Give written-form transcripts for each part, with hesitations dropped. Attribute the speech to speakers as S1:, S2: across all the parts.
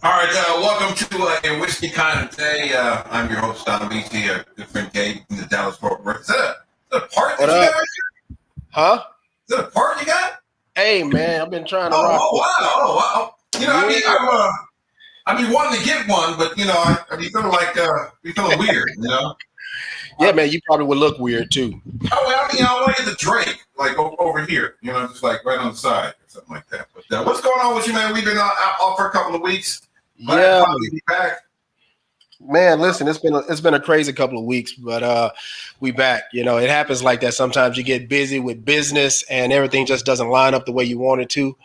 S1: All right, welcome to a whiskey kind of day. I'm your host, Don BT, a good friend Gabe from the Dallas Fort Worth. Is that a part
S2: What
S1: that you got
S2: up?
S1: right
S2: Huh?
S1: here? Is that a part you got?
S2: Hey man, I've been trying to
S1: Oh,
S2: rock
S1: oh,
S2: this.
S1: wow. Oh, wow.
S2: Yeah.
S1: I mean, wanting to get one, but I be feeling like, be feeling weird.
S2: Yeah,
S1: I,
S2: man, you probably would look weird too.
S1: well, I want to get the Drake, like over here, just like right on the side or something like that. But what's going on with you, man? We've been off for a couple of weeks. Glad to
S2: Yeah,
S1: finally be back.
S2: man, listen, it's been a crazy couple of weeks, but we back. It happens like that. Sometimes you get busy with business and everything just doesn't line up the way you want it to.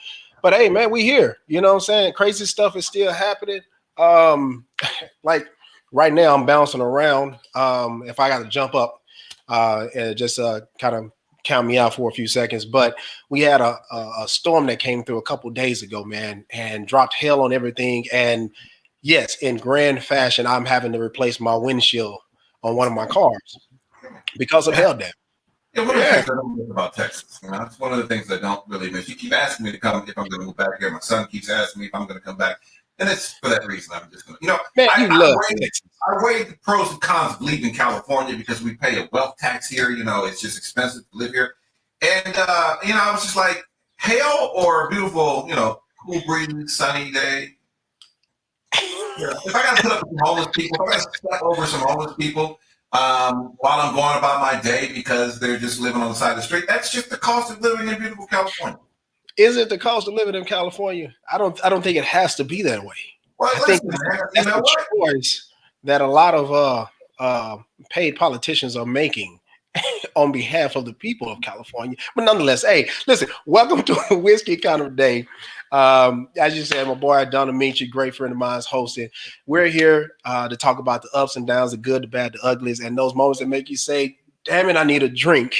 S2: But hey, man, we here. You know what I'm saying? Crazy stuff is still happening. Um, like right now I'm bouncing around. If I gotta jump up, and just kind of count me out for a few seconds. But we had a storm that came through a couple days ago, man, and dropped hail on everything. And yes, in grand fashion, I'm having to replace my windshield on one of my cars because of
S1: Yeah.
S2: hail damage.
S1: Yeah, one of the
S2: Yeah.
S1: things I don't miss about Texas, that's one of the things I don't really miss. You keep asking me to come if I'm going to move back here. My son keeps asking me if I'm going to come back, and it's for that reason. I'm just going to,
S2: Man,
S1: I,
S2: you
S1: I
S2: love
S1: weigh
S2: Texas.
S1: I weigh the pros and cons of leaving California because we pay a wealth tax here. It's just expensive to live here, and I was just like, hail or a beautiful, cool breeze, sunny day. Yeah. If I got to put up with some homeless people, if I got to step over some homeless people while I'm going about my day because they're just living on the side of the street, that's just the cost of living in beautiful California.
S2: Is it the cost of living in California? I don't think it has to be that way.
S1: Well,
S2: I think
S1: listen, man, you
S2: that's
S1: know
S2: the
S1: what?
S2: choice that a lot of paid politicians are making on behalf of the people of California. But nonetheless, hey, listen, welcome to a whiskey kind of day. As you said, my boy Don Amici, great friend of mine, is hosting. We're here to talk about the ups and downs, the good, the bad, the uglies, and those moments that make you say, damn it, I need a drink.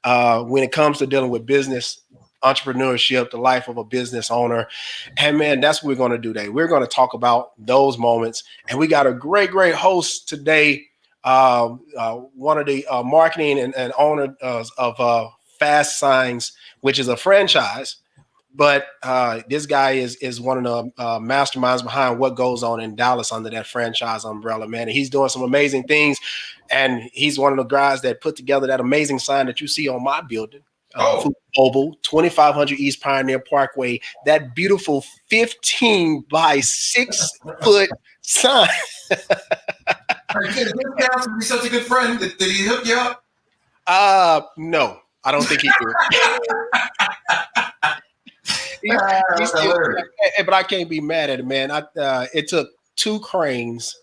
S2: When it comes to dealing with business, entrepreneurship, the life of a business owner. And man, that's what we're going to do today. We're going to talk about those moments. And we got a great host today. One of the marketing and owner of Fast Signs, which is a franchise. But this guy is one of the masterminds behind what goes on in Dallas under that franchise umbrella, man. And he's doing some amazing things. And he's one of the guys that put together that amazing sign that you see on my building.
S1: Oh,
S2: Food Mobile, 2500 East Pioneer Parkway, that beautiful 15 by 6 foot sign.
S1: are you getting a discount to be such a good friend? Did he hook you up?
S2: No, I don't think he did. He's
S1: That's
S2: still,
S1: hilarious.
S2: but I can't be mad at it, man. It took two cranes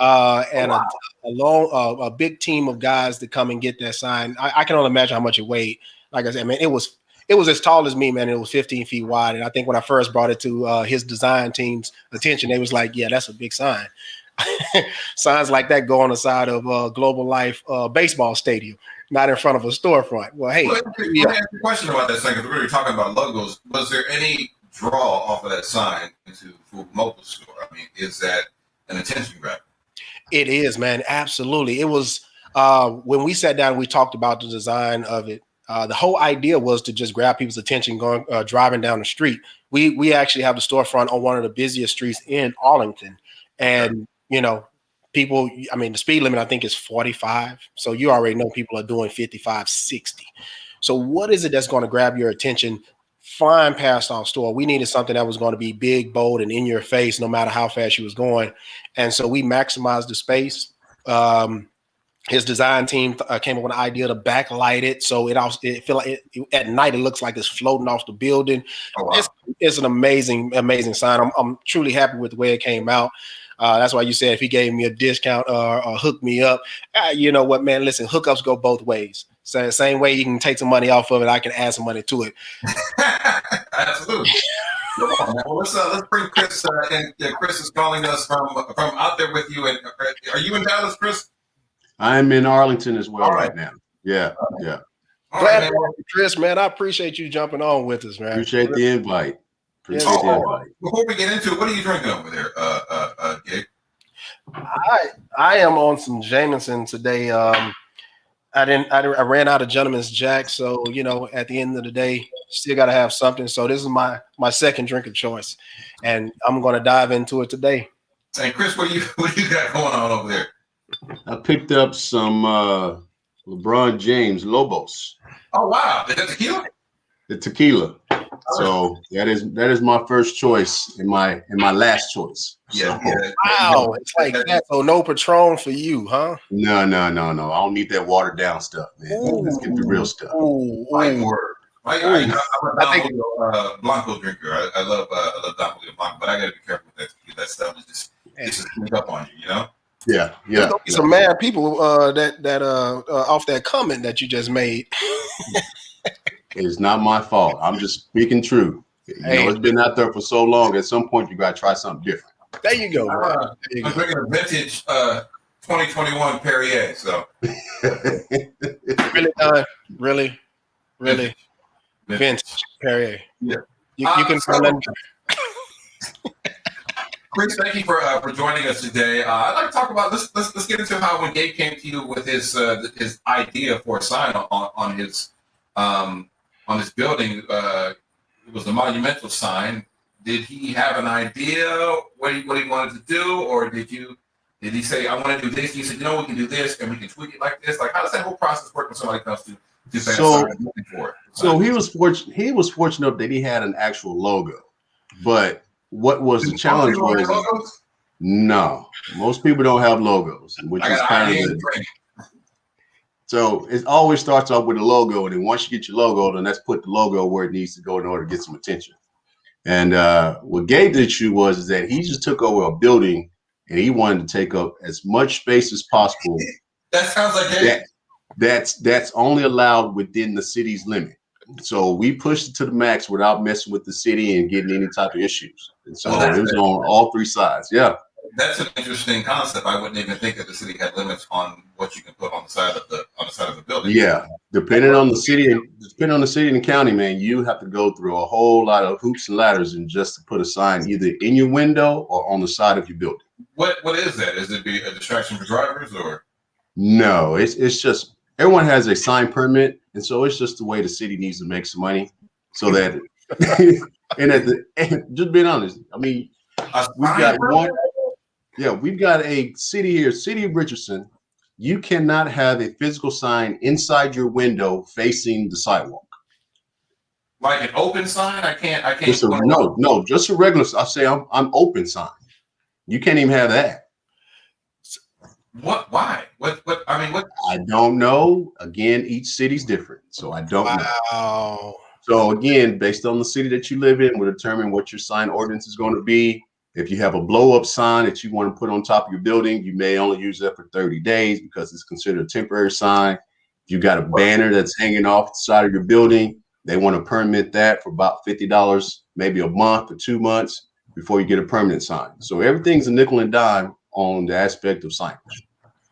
S1: Oh,
S2: and
S1: wow.
S2: a big team of guys to come and get that sign. I can only imagine how much it weighed. Like I said, man, it was as tall as me, man. It was 15 feet wide, and I think when I first brought it to his design team's attention, they was like, "Yeah, that's a big sign." Signs like that go on the side of Global Life baseball stadium, not in front of a storefront. Well,
S1: Well,
S2: hey,
S1: let me ask you a question about that second. We were talking about logos. Was there any draw off of that sign into Food Mobile store? I mean, is that an attention grab?
S2: it is, man. Absolutely. It was when we sat down, we talked about the design of it. The whole idea was to just grab people's attention going driving down the street. We actually have the storefront on one of the busiest streets in Arlington,
S1: Okay.
S2: and people. I mean, the speed limit I think is 45. So you already know people are doing 55, 60. So what is it that's going to grab your attention? Flying past our store, we needed something that was going to be big, bold, and in your face, no matter how fast you was going. And so we maximized the space. Um, his design team came up with an idea to backlight it, so it feel like at night it looks like it's floating off the building.
S1: Oh,
S2: It's
S1: wow.
S2: it's an amazing sign. I'm truly happy with the way it came out. That's why you said if he gave me a discount or hooked me up, you know what, man? Listen, hookups go both ways. So same way you can take some money off of it, I can add some money to it.
S1: Absolutely. Come on, man. Well, let's bring Chris in. Yeah, Chris is calling us from out there with you. And are you in Dallas, Chris?
S3: I'm in Arlington as well
S1: All right.
S3: right now. Yeah, yeah.
S1: All right,
S2: Glad to
S1: man.
S2: have you, Chris, man. I appreciate you jumping on with us, man.
S3: Appreciate the invite.
S2: Yes,
S3: Appreciate the
S2: sir.
S3: invite.
S1: Before we get into it, what are you drinking over there, Gabe?
S2: I am on some Jameson today. I ran out of gentleman's jack, so at the end of the day, still got to have something. So this is my second drink of choice, and I'm gonna dive into it today.
S1: And Chris, what you got going on over there?
S3: I picked up some LeBron James Lobos.
S1: Oh wow, is that tequila?
S3: The tequila. So that is my first choice and my last choice.
S1: Yeah,
S3: So,
S1: yeah.
S2: Wow, it's like that. So no Patron for you, huh?
S3: No. I don't need that watered down stuff, man. Let's get the real stuff.
S1: My word. I'm a Blanco drinker. I love Don Julio Blanco, but I gotta be careful with that tequila. That stuff is just sneak up on you,
S3: Yeah.
S2: There's gonna be some mad people that off that comment that you just made.
S3: It's not my fault. I'm just speaking true. It's been out there for so long. At some point, you got to try something different.
S2: There you go.
S1: I'm drinking a vintage 2021 Perrier. So
S2: really done. Really vintage Perrier.
S1: Yeah.
S2: You can find that.
S1: Chris, thank you for joining us today. I'd like to talk about let's get into how when Gabe came to you with his idea for a sign on his building. It was the monumental sign. Did he have an idea what he wanted to do, or did he say I want to do this? He said, we can do this and we can tweak it like this. Like how does that whole process work when somebody comes to say looking for it?
S3: So he was fortunate. He was fortunate that he had an actual logo, but what was the challenge was no, most people don't have logos, which is kind of so it always starts off with a logo, and then once you get your logo, then let's put the logo where it needs to go in order to get some attention. And what Gabe did was that he just took over a building, and he wanted to take up as much space as possible.
S1: That sounds like Gabe.
S3: That's only allowed within the city's limit. So we pushed it to the max without messing with the city and getting any type of issues. And so it was on all three sides. Yeah.
S1: That's an interesting concept. I wouldn't even think that the city had limits on what you can put on the side of the building.
S3: Yeah, depending on the city and the county, man, you have to go through a whole lot of hoops and ladders and just to put a sign either in your window or on the side of your building.
S1: What is that? Is it be a distraction for drivers or?
S3: No, it's just everyone has a sign permit, and so it's just the way the city needs to make some money, so that and just being honest, I mean, we've got one. Yeah, we've got a city here, City of Richardson. You cannot have a physical sign inside your window facing the sidewalk.
S1: Like an open sign? I can't.
S3: No, just a regular. I say I'm open sign. You can't even have that.
S1: What? Why? What? I mean, what?
S3: I don't know. Again, each city's different, so I don't know. So again, based on the city that you live in, will determine what your sign ordinance is going to be. If you have a blow-up sign that you want to put on top of your building, you may only use that for 30 days because it's considered a temporary sign. If you got a banner that's hanging off the side of your building, they want to permit that for about $50, maybe a month or 2 months before you get a permanent sign. So everything's a nickel and dime on the aspect of signage.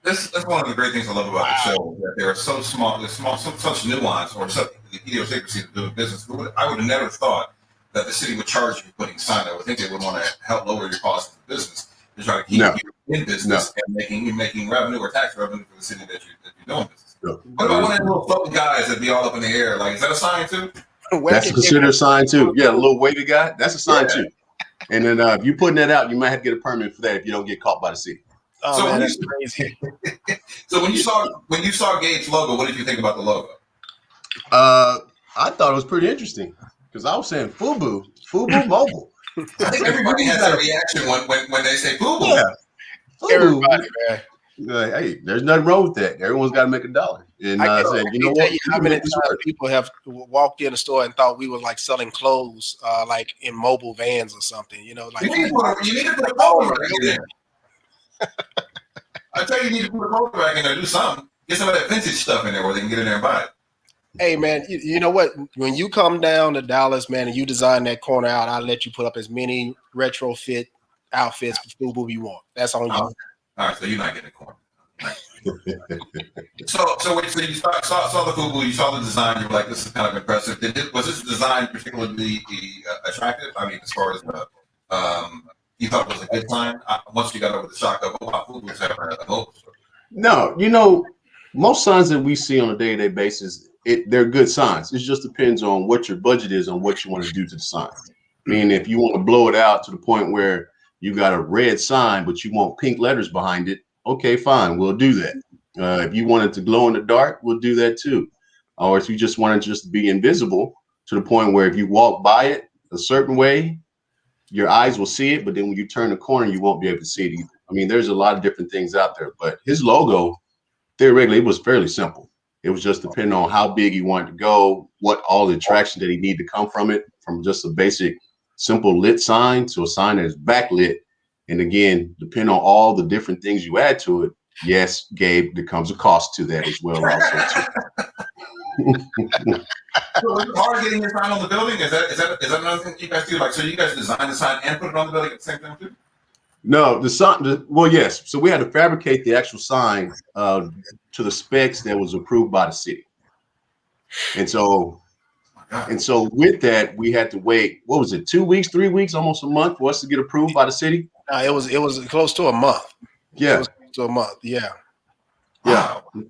S1: That's one of the great things I love about the show. That they're so small. There's such nuance or such the idiosyncrasy of doing business. I would have never thought that the city would charge you for putting sign. I would think they would want to help lower your costs of business to try to keep you in business and making revenue or tax revenue for the city that you're doing business. What about one of them little floating guys that be all up in the air? Like, is that a sign too?
S3: That's considered a sign too. Yeah, a little wavy guy. That's a sign too. And then if you're putting that out, you might have to get a permit for that if you don't get caught by the city.
S2: Oh, so man, that's crazy.
S1: So when you saw Gabe's logo, what did you think about the logo?
S3: I thought it was pretty interesting. Because I was saying FUBU mobile.
S1: I think everybody has that reaction when they say FUBU.
S3: Yeah.
S2: Everybody, man.
S3: Hey, there's nothing wrong with that. Everyone's got to make $1. And I said, you know what?
S2: How many times people have walked in the store and thought we were like selling clothes, like in mobile vans or something? Like
S1: you need to put a color back in there. I tell you, you need to put a color back in there. Do something. Get some of that vintage stuff in there where they can get in there and buy it.
S2: Hey man, you know what? When you come down to Dallas, man, and you design that corner out, I'll let you put up as many retrofit outfits for FUBU you want. That's on you.
S1: All right, so you're not getting a corner. So wait, so you saw the FUBU, you saw the design, you were like, this is kind of impressive. Was this design particularly attractive? I mean, as far as you thought it was a good sign once you got over the shock of FUBU's having a logo store?
S3: No, most signs that we see on a day-to-day basis, they're good signs. It just depends on what your budget is on what you want to do to the sign. Meaning, if you want to blow it out to the point where you got a red sign, but you want pink letters behind it, okay, fine, we'll do that. If you want it to glow in the dark, we'll do that too. Or if you just want it just to be invisible to the point where if you walk by it a certain way, your eyes will see it, but then when you turn the corner, you won't be able to see it either. I mean, there's a lot of different things out there, but his logo, theoretically, it was fairly simple. It was just depending on how big he wanted to go, what all the attraction that he needed to come from it, from just a basic, simple lit sign to a sign that is backlit. And again, depending on all the different things you add to it, yes, Gabe, there comes a cost to that as well. Also, too.
S1: So is it hard getting your sign on the building? Is that another thing you guys do? Like, so you guys design the sign and put it on the building at the same time too?
S3: No, the sign. Well, yes. So we had to fabricate the actual sign to the specs that was approved by the city, and so with that, we had to wait. What was it? 2 weeks, 3 weeks, almost a month for us to get approved by the city.
S2: It was close to a month.
S3: Yeah,
S2: it was close to a month. Yeah.
S3: Yeah.
S1: Wow.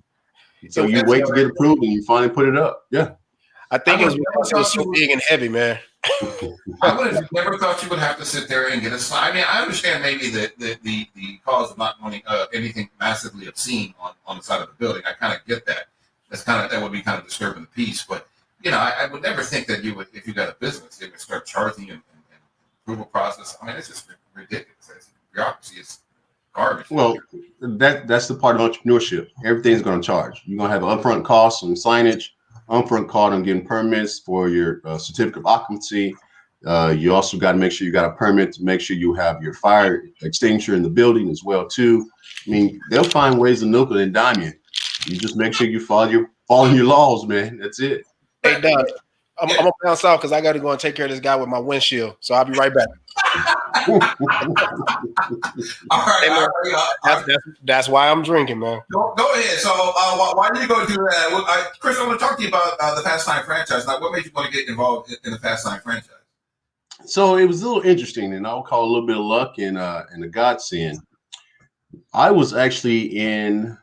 S3: So you wait to get approved, and you finally put it up. Yeah.
S2: I think it was because it was so big and heavy, man.
S1: I would have never thought you would have to sit there and get a sign. I mean, I understand maybe the cause of not wanting anything massively obscene on the side of the building. I kind of get that. That would be kind of disturbing the peace. But you know, I would never think that you would, if you got a business, they would start charging and approval process. I mean, it's just ridiculous. Bureaucracy is garbage.
S3: Well, that's the part of entrepreneurship. Everything's going to charge. You're going to have an upfront cost on signage, upfront cost on getting permits for your certificate of occupancy. You also got to make sure you got a permit to make sure you have your fire extinguisher in the building as well too. I mean, they'll find ways to nickel and dime you. You just make sure you follow your laws, man. That's it.
S2: Hey, Doug, I'm gonna bounce off because I got to go and take care of this guy with my windshield. So I'll be right back.
S1: All right.
S2: That's why I'm drinking, man.
S1: Go ahead. So why did you go do that? Chris, I want to talk to you about the Fast Time franchise. Now, what made you want to get involved in the Fast Time franchise?
S3: So it was a little interesting, and I'll call it a little bit of luck and a godsend. I was actually in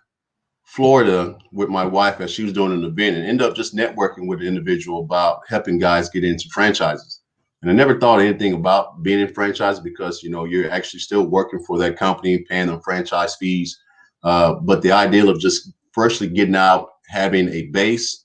S3: Florida with my wife as she was doing an event and ended up just networking with an individual about helping guys get into franchises. And I never thought anything about being in franchise because, you know, you're actually still working for that company, paying them franchise fees. But the ideal of just firstly getting out, having a base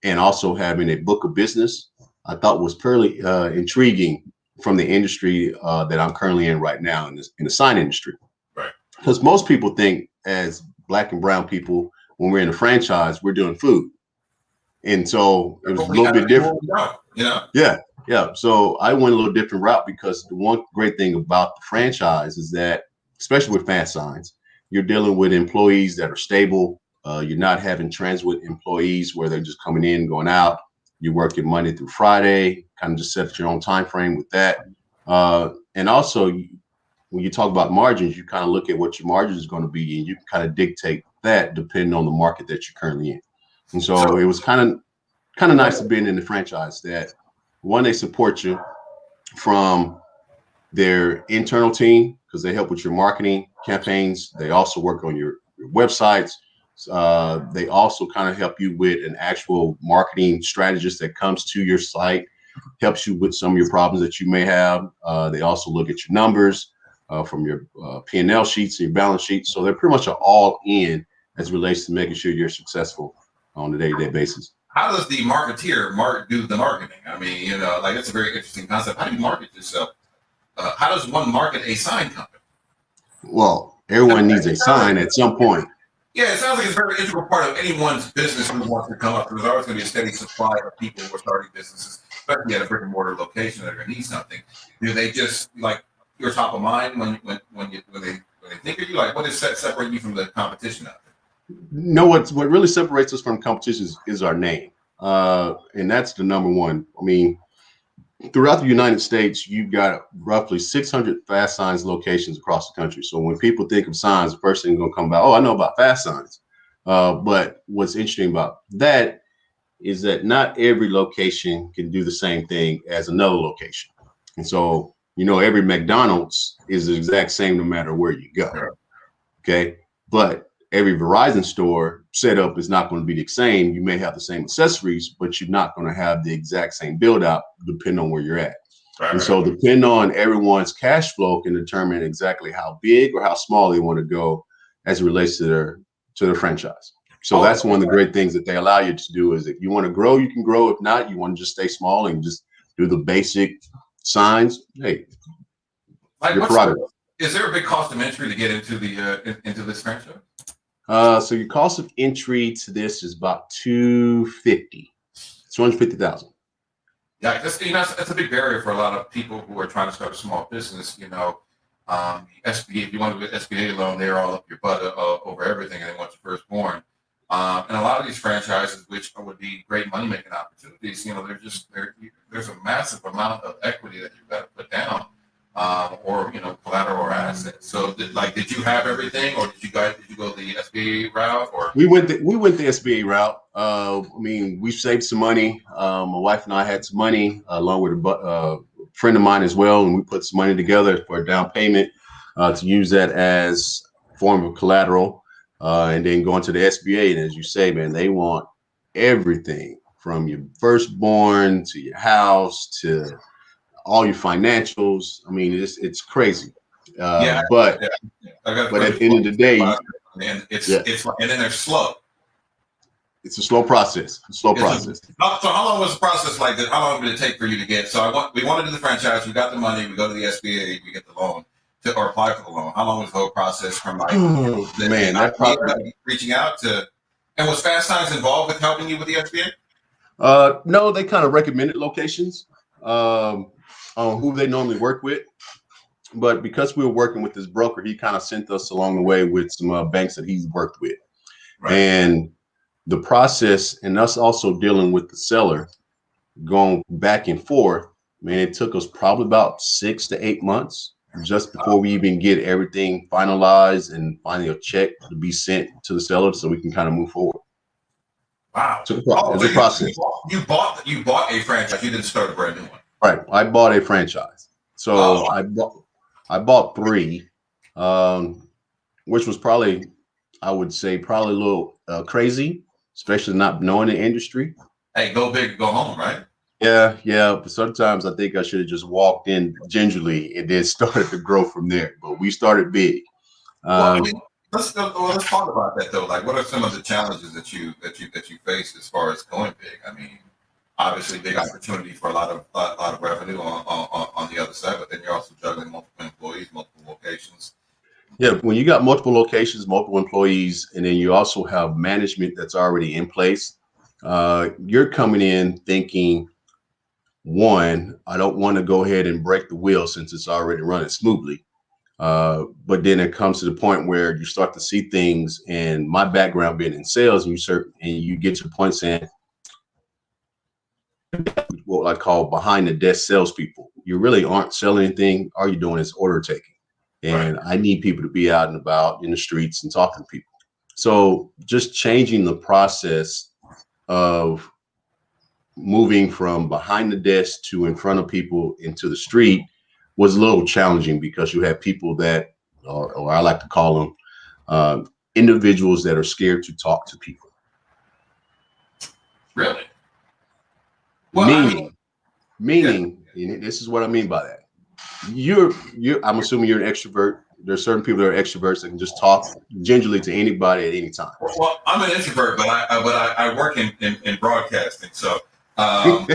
S3: and also having a book of business, I thought was fairly intriguing from the industry that I'm currently in right now in the sign industry.
S1: Right. Because
S3: most people think as Black and brown people, when we're in a franchise, we're doing food. And so it was a little bit different. Yeah. So I went a little different route because the one great thing about the franchise is that, especially with fast signs, you're dealing with employees that are stable. You're not having transit employees where they're just coming in, going out. You're working Monday through Friday, kind of just set your own time frame with that. And also, when you talk about margins, you kind of look at what your margin is going to be, and you can kind of dictate that depending on the market that you're currently in. And so it was kind of nice to be in the franchise that one, they support you from their internal team because they help with your marketing campaigns. They also work on your websites. They also kind of help you with an actual marketing strategist that comes to your site, helps you with some of your problems that you may have. They also look at your numbers from your P&L sheets and your balance sheets. So they're pretty much all in as it relates to making sure you're successful on a day-to-day basis.
S1: How does the marketeer do the marketing? I mean, you know, like it's a very interesting concept. How do you market yourself? How does one market a sign company?
S3: Well, everyone needs a sign at some point.
S1: Yeah, it sounds like it's a very integral part of anyone's business who wants to come up. There's always going to be a steady supply of people who are starting businesses, especially at a brick and mortar location that are going to need something. Do they just like you're top of mind when they think of you? Like, what is separating you from the competition out there?
S3: No, what really separates us from competition is our name, and that's the number one. I mean, throughout the United States, you've got roughly 600 fast signs locations across the country. So when people think of signs, the first thing going to come about, oh, I know about fast signs. But what's interesting about that is that not every location can do the same thing as another location. And so, you know, every McDonald's is the exact same no matter where you go. Okay. But every Verizon store setup is not going to be the same. You may have the same accessories, but you're not going to have the exact same build out depending on where you're at. And so depending on everyone's cash flow can determine exactly how big or how small they want to go as it relates to their franchise. So that's one of the great things that they allow you to do is if you want to grow, you can grow. If not, you want to just stay small and just do the basic signs. Hey,
S1: like is there a big cost of entry to get into into this franchise?
S3: So your cost of entry to this is about $250,000.
S1: Yeah, that's a big barrier for a lot of people who are trying to start a small business. SBA, if you want to get SBA loan, they're all up your butt over everything, and they want your firstborn. And a lot of these franchises, which would be great money making opportunities, there's a massive amount of equity that you've got to put down, or collateral or assets. So did you have everything, or did you go the SBA route, or
S3: we went the SBA route? We saved some money. My wife and I had some money along with a friend of mine as well, and we put some money together for a down payment to use that as a form of collateral. And then going to the SBA, and as you say, man, they want everything from your firstborn to your house to all your financials. I mean, it's crazy. But at the end of the day,
S1: and and then they're slow.
S3: It's a slow process. So how
S1: long was the process like that? How long did it take for you to get? We want to do the franchise. We got the money. We go to the SBA. We get the loan. Or apply for the loan? How long was the whole process from reaching out to, and was Fast Signs involved with helping you with the SBA?
S3: No, they kind of recommended locations on who they normally work with. But because we were working with this broker, he kind of sent us along the way with some banks that he's worked with. Right. And the process and us also dealing with the seller going back and forth, man, it took us probably about 6 to 8 months just before we even get everything finalized and finally a check to be sent to the seller so we can kind of move forward.
S1: Wow.
S3: So it's a process.
S1: You bought a franchise. You didn't start a brand new one.
S3: Right. I bought a franchise. So I bought 3, which was probably a little crazy, especially not knowing the industry.
S1: Hey, go big, go home, right?
S3: Yeah. But sometimes I think I should have just walked in gingerly and then started to grow from there. But we started big.
S1: Let's talk about that though. Like, what are some of the challenges that you face as far as going big? I mean, obviously, big opportunity for a lot of revenue on the other side, but then you're also juggling multiple employees, multiple locations.
S3: Yeah, when you got multiple locations, multiple employees, and then you also have management that's already in place, you're coming in thinking, one, I don't want to go ahead and break the wheel since it's already running smoothly. But then it comes to the point where you start to see things, and my background being in sales, and you get to the point saying, what I call behind the desk salespeople. You really aren't selling anything. All you're doing is order taking. And right. I need people to be out and about in the streets and talking to people. So just changing the process of moving from behind the desk to in front of people into the street was a little challenging because you have people that, or I like to call them, individuals that are scared to talk to people.
S1: Really? Well,
S3: meaning, and this is what I mean by that. I'm assuming you're an extrovert. There's certain people that are extroverts that can just talk gingerly to anybody at any time.
S1: Well, I'm an introvert, but I work in broadcasting, so I'm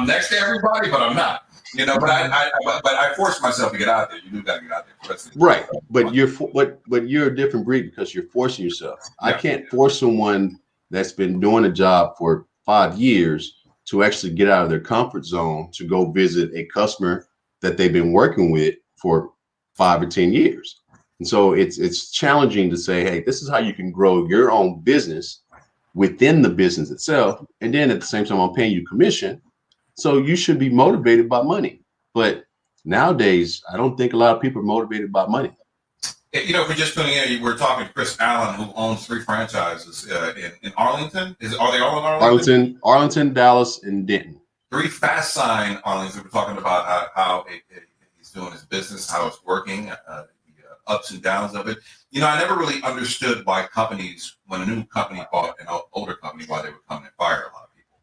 S1: next to everybody, but I'm not. But I force myself to get out there. You do got to get out there.
S3: Right, but you're a different breed because you're forcing yourself. Yeah. I can't force someone that's been doing a job for 5 years to actually get out of their comfort zone to go visit a customer that they've been working with for 5 or 10 years. And so it's challenging to say, hey, this is how you can grow your own business within the business itself. And then at the same time, I'm paying you commission. So you should be motivated by money. But nowadays, I don't think a lot of people are motivated by money.
S1: If you're just tuning in, we're talking to Chris Allen, who owns 3 franchises in Arlington. Are they all in Arlington?
S3: Arlington, Dallas, and Denton.
S1: 3 Fast Sign Arlington. We're talking about how he's doing his business, how it's working. ups and downs of it. You know, I never really understood why companies, when a new company bought an older company, why they would come and fire a lot of people.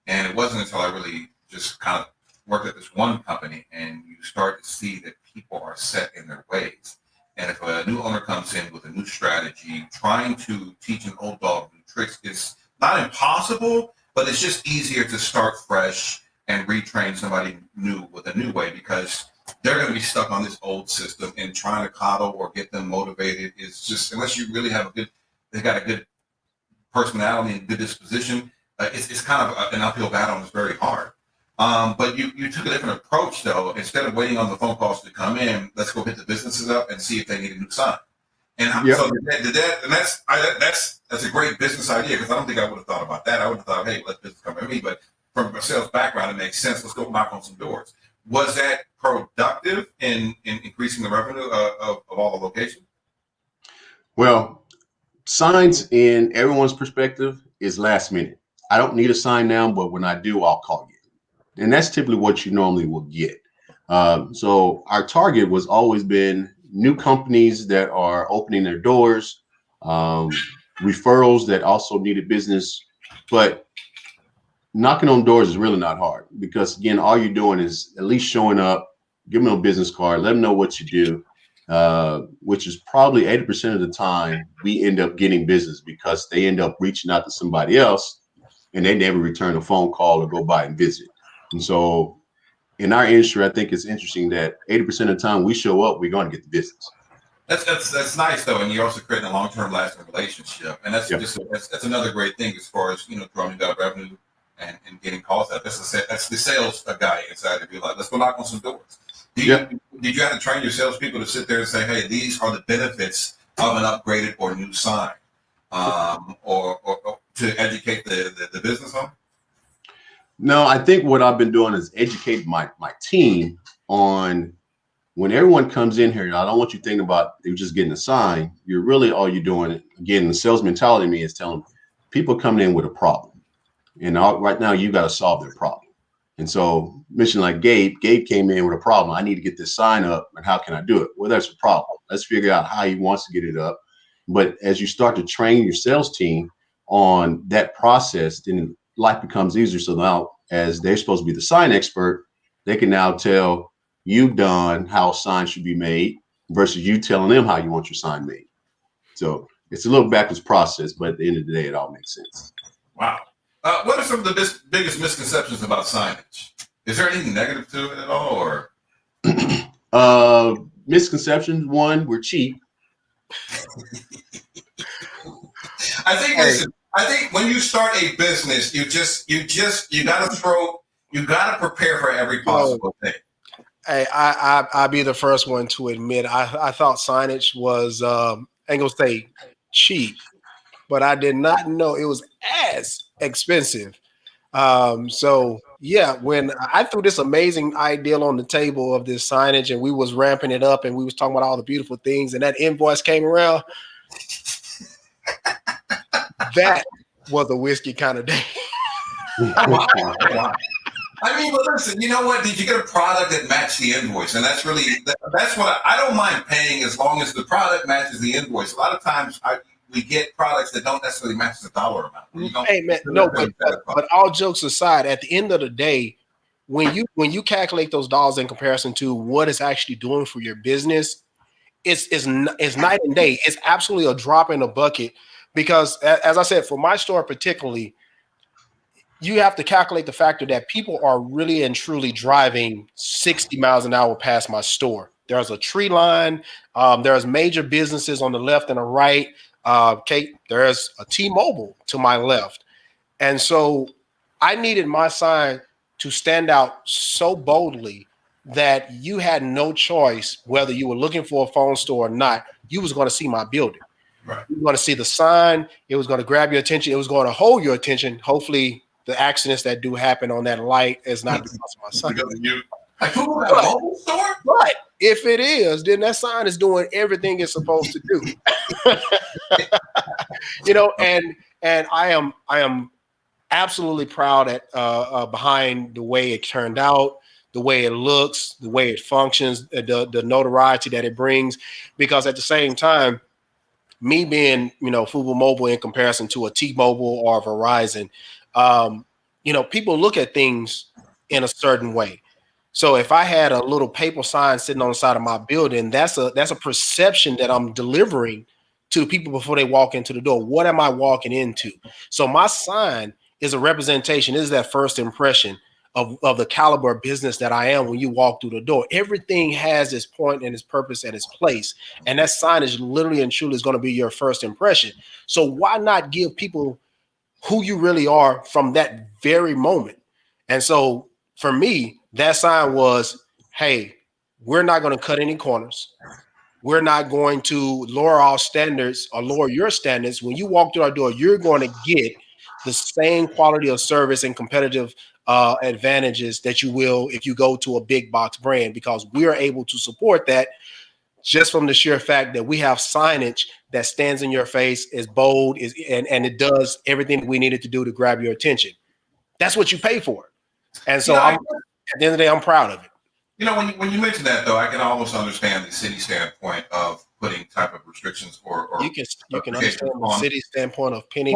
S1: And it wasn't until I really just kind of worked at this one company and you start to see that people are set in their ways. And if a new owner comes in with a new strategy, trying to teach an old dog new tricks is not impossible, but it's just easier to start fresh and retrain somebody new with a new way, because they're going to be stuck on this old system, and trying to coddle or get them motivated is just, unless you really have they got a good personality and good disposition, it's kind of an uphill battle, and it's very hard. But you took a different approach, though. Instead of waiting on the phone calls to come in, let's go hit the businesses up and see if they need a new sign. And so that's a great business idea, because I don't think I would have thought about that. I would have thought, hey, let business come at me. But from a sales background, it makes sense. Let's go knock on some doors. Was that productive in increasing the revenue of all the locations?
S3: Well, signs in everyone's perspective is last minute. I don't need a sign now, but when I do, I'll call you. And that's typically what you normally will get. So our target was always been new companies that are opening their doors, referrals that also needed business. But knocking on doors is really not hard, because again, all you're doing is at least showing up, give them a business card, let them know what you do, which is probably 80% of the time we end up getting business, because they end up reaching out to somebody else and they never return a phone call or go by and visit. And so in our industry, I think it's interesting that 80% of the time we show up, we're going to get the business.
S1: That's nice, though, and you're also creating a long-term lasting relationship, and that's that's another great thing as far as, you know, growing up revenue and getting calls out. That's the sales guy inside of you. Like, let's go knock on some doors. Did you have to train your salespeople to sit there and say, hey, these are the benefits of an upgraded or new sign, or to educate the business owner?
S3: No, I think what I've been doing is educate my team on, when everyone comes in here, I don't want you thinking about you're just getting a sign. You're really, all you're doing, again, the sales mentality in me is telling people coming in with a problem. And right now you got to solve their problem. And so mission like Gabe came in with a problem. I need to get this sign up, and how can I do it? Well, that's a problem. Let's figure out how he wants to get it up. But as you start to train your sales team on that process, then life becomes easier. So now, as they're supposed to be the sign expert, they can now tell you, Don, how a sign should be made versus you telling them how you want your sign made. So it's a little backwards process, but at the end of the day, it all makes sense.
S1: Wow. What are some of the biggest misconceptions about signage? Is there anything negative to it at all, or?
S3: Misconceptions. One, we're cheap.
S1: I think when you start a business, you gotta prepare for every possible thing.
S2: Hey, I'll be the first one to admit I thought signage was ain't gonna say cheap, but I did not know it was as expensive. So yeah, when I threw this amazing idea on the table of this signage, and we was ramping it up, and we was talking about all the beautiful things, and that invoice came around, that was a whiskey kind of day.
S1: Wow. I mean, but listen, you know what? Did you get a product that matched the invoice? And that's what I don't mind paying, as long as the product matches the invoice. A lot of times we get products that don't necessarily match the dollar amount.
S2: Hey man, no, but all jokes aside, at the end of the day, when you calculate those dollars in comparison to what it's actually doing for your business, it's night and day. It's absolutely a drop in the bucket, because as I said, for my store particularly, you have to calculate the factor that people are really and truly driving 60 miles an hour past my store. There's a tree line. There's major businesses on the left and the right. Kate, there's a T-Mobile to my left. And so I needed my sign to stand out so boldly that you had no choice, whether you were looking for a phone store or not. You was going to see my building.
S1: Right.
S2: You were going to see the sign. It was going to grab your attention. It was going to hold your attention. Hopefully the accidents that do happen on that light is not because of my sign.
S1: Because of you. Like, who at a mobile store?
S2: But if it is, then that sign is doing everything it's supposed to do. You know, and I am absolutely proud behind the way it turned out. the way it looks, the way it functions, the notoriety that it brings. Because at the same time, me being, Fubo Mobile in comparison to a T-Mobile or a Verizon, people look at things in a certain way. So if I had a little paper sign sitting on the side of my building, that's a perception that I'm delivering to people before they walk into the door. What am I walking into? So my sign is a representation, is that first impression of the caliber of business that I am when you walk through the door. Everything has its point and its purpose and its place. And that signage literally and truly is going to be your first impression. So why not give people who you really are from that very moment? And so for me, that sign was, hey, we're not going to cut any corners. We're not going to lower our standards or lower your standards. When you walk through our door, you're going to get the same quality of service and competitive advantages that you will if you go to a big box brand, because we are able to support that just from the sheer fact that we have signage that stands in your face, is bold, and it does everything we needed to do to grab your attention. That's what you pay for. And so at the end of the day, I'm proud of it.
S1: When you mention that, though, I can almost understand the city standpoint of putting type of restrictions or
S2: you can understand the city standpoint of penny.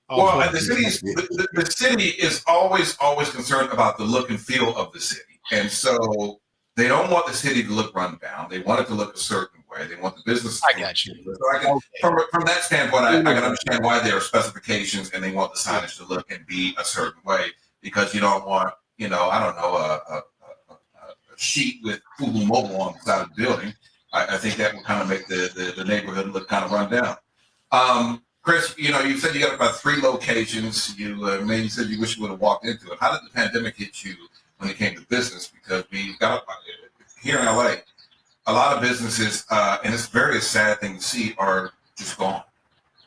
S1: Well, the city is always concerned about the look and feel of the city, and so they don't want the city to look run down. They want it to look a certain way. They want the business.
S2: I got you.
S1: So from that standpoint, I can understand why there are specifications, and they want the signage to look and be a certain way, because you don't want, a sheet with Fubu Mobile on the side of the building. I think that would kind of make the neighborhood look kind of run down. Chris, you said you got about 3 locations. You said you wish you would have walked into it. How did the pandemic hit you when it came to business? Because we've got here in LA, a lot of businesses, and it's a very sad thing to see, are just gone.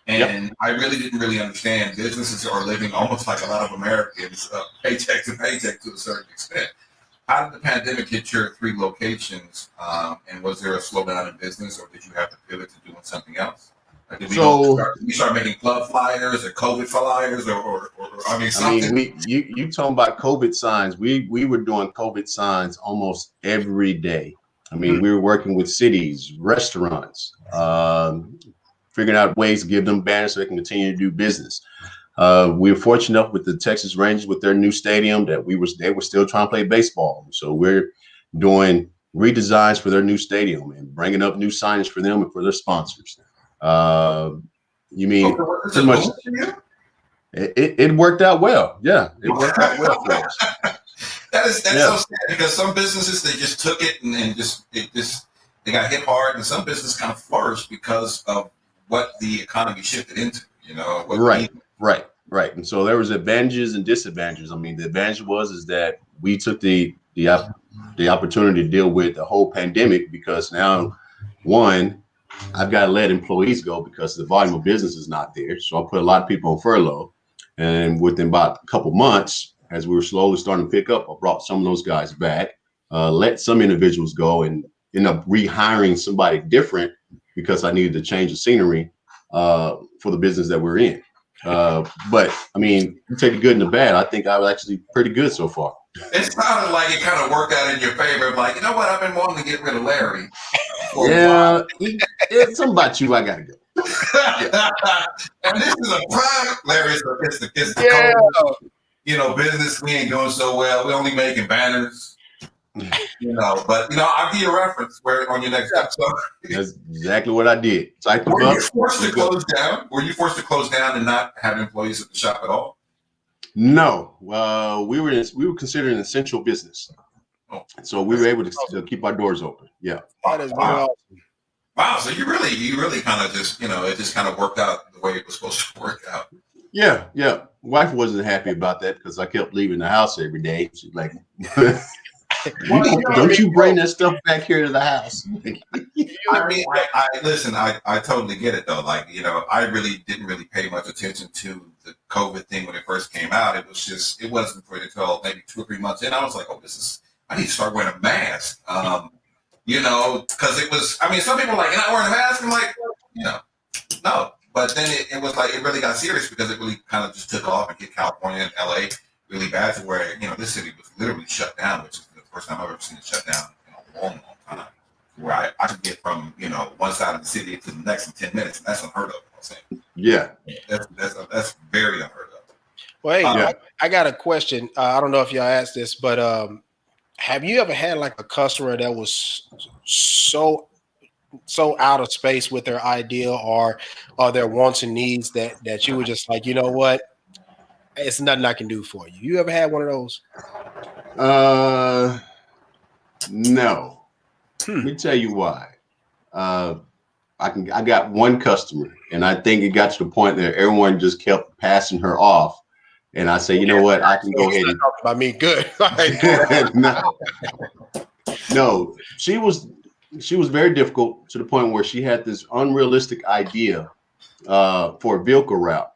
S1: And I didn't really understand. Businesses are living almost like a lot of Americans, paycheck to paycheck to a certain extent. How did the pandemic hit your 3 locations? And was there a slowdown in business, or did you have to pivot to doing something else? Like, did we start making club flyers or COVID flyers, or something?
S3: You talking about COVID signs? We were doing COVID signs almost every day. We were working with cities, restaurants, figuring out ways to give them banners so they can continue to do business. We were fortunate enough with the Texas Rangers with their new stadium that they were still trying to play baseball. So we're doing redesigns for their new stadium and bringing up new signage for them and for their sponsors. You mean pretty much? It worked out well. Yeah, it worked out well for us.
S1: That's so sad, because some businesses, they just took it and they got hit hard, and some businesses kind of flourished because of what the economy shifted into.
S3: Right. And so there was advantages and disadvantages. The advantage is that we took the opportunity to deal with the whole pandemic, because now, one, I've got to let employees go because the volume of business is not there. So I put a lot of people on furlough, and within about a couple months, as we were slowly starting to pick up, I brought some of those guys back, let some individuals go, and end up rehiring somebody different because I needed to change the scenery for the business that we're in. But you take the good and the bad. I think I was actually pretty good so far.
S1: It sounded like it kind of worked out in your favor. Like, you know what? I've been wanting to get rid of Larry.
S3: Yeah, it's something about you. I gotta go.
S1: And this is a prime, Larry. It's the business. We ain't doing so well. We're only making banners. But I'll give you a reference where on your next episode.
S3: That's exactly what I did.
S1: Were you forced to close down? Were you forced to close down and not have employees at the shop at all?
S3: No. We were considered an essential business, so we were able to keep our doors open. Yeah.
S2: That is very awesome.
S1: Wow. So you really kind of just it just kind of worked out the way it was supposed to work out.
S3: Yeah. Wife wasn't happy about that because I kept leaving the house every day. She's like, don't you bring that stuff back here to the house?
S1: I totally get it though. Like, I really didn't pay much attention to the COVID thing when it first came out. It wasn't for until maybe 2 or 3 months in. I was like, I need to start wearing a mask. Because it was, some people were like, you're not wearing a mask? I'm like, no. But then it was like, it really got serious because it really kind of just took off and hit California and LA really bad to where, this city was literally shut down, which is the first time I've ever seen it shut down in a long, long time. Where I could get from, one side of the city to the next in 10 minutes. And that's unheard of. I'm saying.
S3: Yeah.
S1: That's very unheard of.
S2: Well, hey,
S3: Yeah.
S2: I got a question. I don't know if y'all asked this, but have you ever had like a customer that was so out of space with their idea or their wants and needs that you were just like, you know what, it's nothing I can do for you? You ever had one of those?
S3: No. Let me tell you why. I got one customer, and I think it got to the point that everyone just kept passing her off. And I say, you know what, I can go ahead and
S2: talk about me. Good.
S3: No, she was very difficult to the point where she had this unrealistic idea for a vehicle route.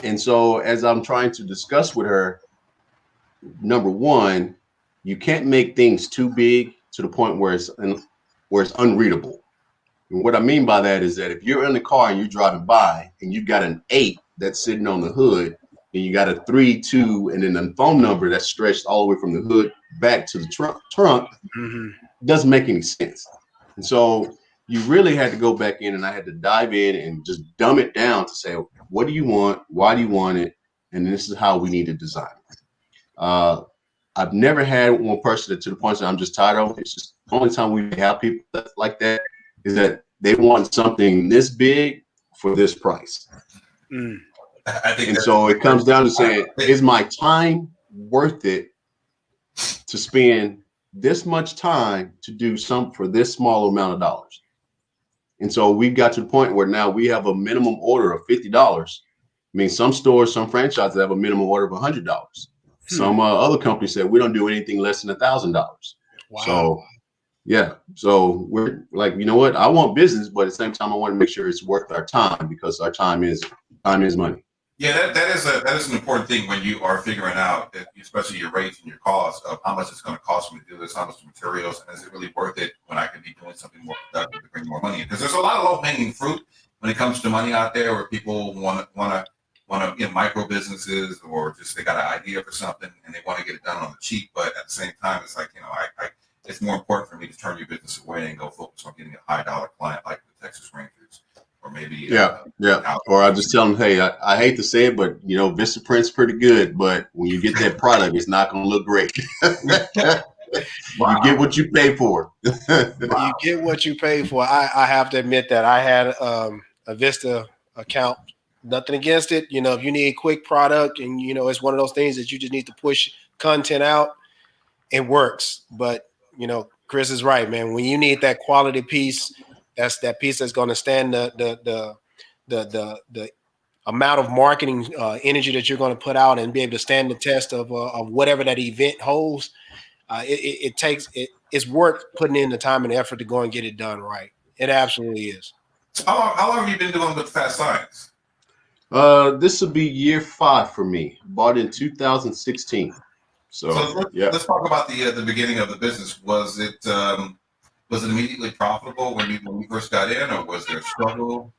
S3: And so as I'm trying to discuss with her, number one, you can't make things too big to the point where it's unreadable. And what I mean by that is that if you're in the car and you're driving by and you've got an 8 that's sitting on the hood, and you got a 3, 2, and then a phone number that's stretched all the way from the hood back to the trunk, doesn't make any sense. And so you really had to go back in, and I had to dive in and just dumb it down to say, what do you want? Why do you want it? And this is how we need to design it. I've never had one person that, to the point that I'm just tired of it. It's just the only time we have people like that is that they want something this big for this price.
S1: I think,
S3: and so it comes down to saying, is my time worth it to spend this much time to do something for this small amount of dollars? And so we got to the point where now we have a minimum order of $50. I mean, some stores, some franchises have a minimum order of $100. Some other companies said we don't do anything less than $1,000.
S2: Wow.
S3: So yeah, so we're like, you know what? I want business, but at the same time, I want to make sure it's worth our time, because our time is money.
S1: Yeah, that is an important thing when you are figuring out, especially your rates and your costs of how much it's going to cost me to do this, how much materials, and is it really worth it when I could be doing something more productive to bring more money in? Because there's a lot of low hanging fruit when it comes to money out there, where people want to micro businesses, or just they got an idea for something and they want to get it done on the cheap. But at the same time, it's like, it's more important for me to turn your business away and go focus on getting a high dollar client like the Texas Rangers, or maybe
S3: or I just tell them, hey, I hate to say it, but Vista Print's pretty good, but when you get that product, it's not going to look great.
S1: Wow.
S3: You get what you pay for.
S2: You get what you pay for. I have to admit that I had a Vista account. Nothing against it. If you need quick product and, it's one of those things that you just need to push content out, it works. But, Chris is right, man. When you need that quality piece, that's that piece that's going to stand the amount of marketing energy that you're going to put out and be able to stand the test of whatever that event holds. It's worth putting in the time and effort to go and get it done right. It absolutely is.
S1: So how long have you been doing with Fast Science?
S3: This will be year 5 for me. Bought in 2016. So
S1: let's talk about the beginning of the business. Was it immediately profitable when you first got in, or was there a struggle?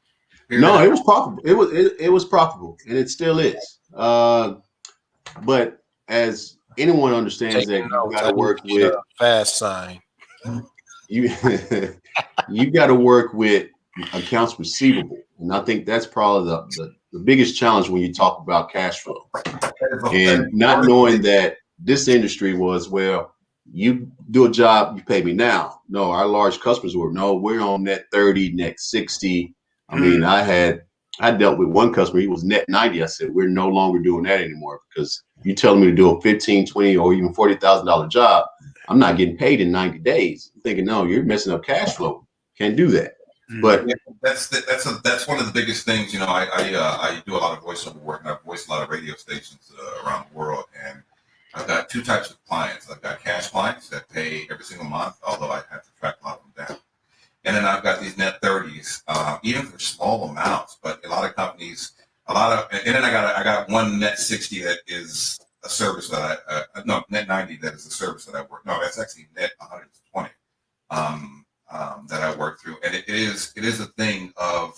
S3: No, it was profitable. It was profitable, and it still is. But as anyone understands, that you got to work with
S2: fast sign.
S3: You got to work with accounts receivable, and I think that's probably the biggest challenge when you talk about cash flow, and not knowing that this industry was, well, you do a job, you pay me now. No, our large customers were, no, we're on net 30, net 60. I mean, I dealt with one customer, he was net 90. I said, we're no longer doing that anymore, because you telling me to do a 15, 20, or even $40,000 job, I'm not getting paid in 90 days. I'm thinking, no, you're messing up cash flow. Can't do that. But
S1: that's one of the biggest things. I do a lot of voiceover work, and I've voiced a lot of radio stations around the world, and I've got 2 types of clients. I've got cash clients that pay every single month, although I have to track a lot of them down. And then I've got these net 30s, even for small amounts, but a lot of companies, and then I got one net 60 that is a service that net 90 that is a service that I work. No, that's actually net 120 that I work through. And it is a thing of,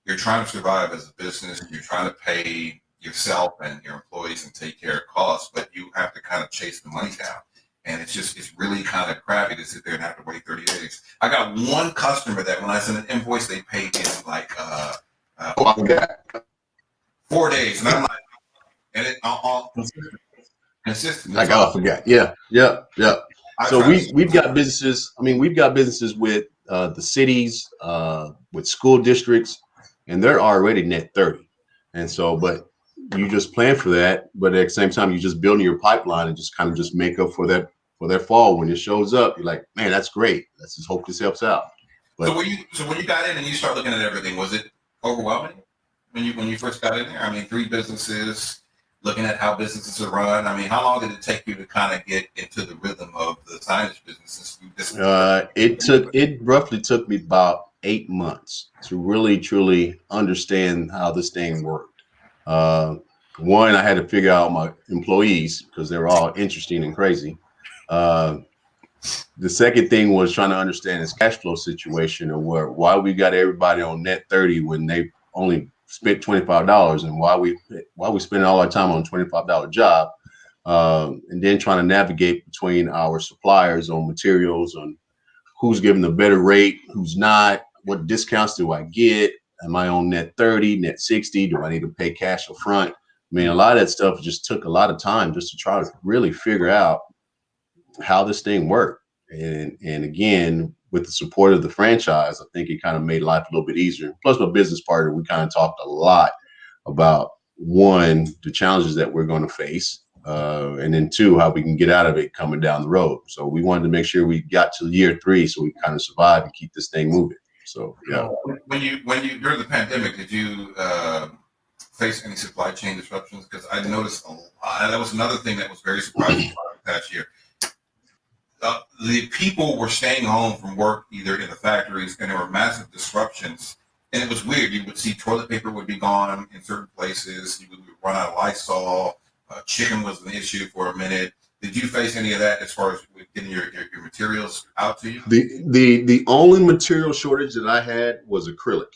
S1: you're trying to survive as a business, you're trying to pay, yourself and your employees and take care of costs, but you have to kind of chase the money down. And it's really kind of crappy to sit there and have to wait 30 days. I got one customer that when I sent an invoice, they paid in like 4 days. And I'm like, and it all consistent.
S3: Like, I forgot. Yeah. So we've got businesses. I mean, we've got businesses with the cities, with school districts, and they're already net 30. And so, but you just plan for that. But at the same time, you're just building your pipeline and just kind of just make up for that fall. When it shows up, you're like, man, that's great. Let's just hope this helps out. But
S1: so when you got in and you start looking at everything, was it overwhelming when you first got in there? I mean, 3 businesses, looking at how businesses are run. I mean, how long did it take you to kind of get into the rhythm of the signage businesses?
S3: It roughly took me about 8 months to really truly understand how this thing worked. One, I had to figure out my employees because they're all interesting and crazy. The second thing was trying to understand this cash flow situation and why we got everybody on net 30 when they only spent $25, and why we spend all our time on a $25 job, and then trying to navigate between our suppliers on materials, on who's giving the better rate, who's not, what discounts do I get, am I on net 30, net 60, do I need to pay cash up front? I mean, a lot of that stuff just took a lot of time just to try to really figure out how this thing worked. And again, with the support of the franchise, I think it kind of made life a little bit easier. Plus, my business partner, we kind of talked a lot about, one, the challenges that we're going to face, and then 2, how we can get out of it coming down the road. So we wanted to make sure we got to year 3 so we kind of survive and keep this thing moving. So yeah.
S1: When you during the pandemic, did you face any supply chain disruptions? Because I noticed that was another thing that was very surprising past year. The people were staying home from work, either in the factories, and there were massive disruptions. And it was weird. You would see toilet paper would be gone in certain places. You would run out of Lysol. Chicken was an issue for a minute. Did you face any of that as far as getting your materials out to you?
S3: The only material shortage that I had was acrylic.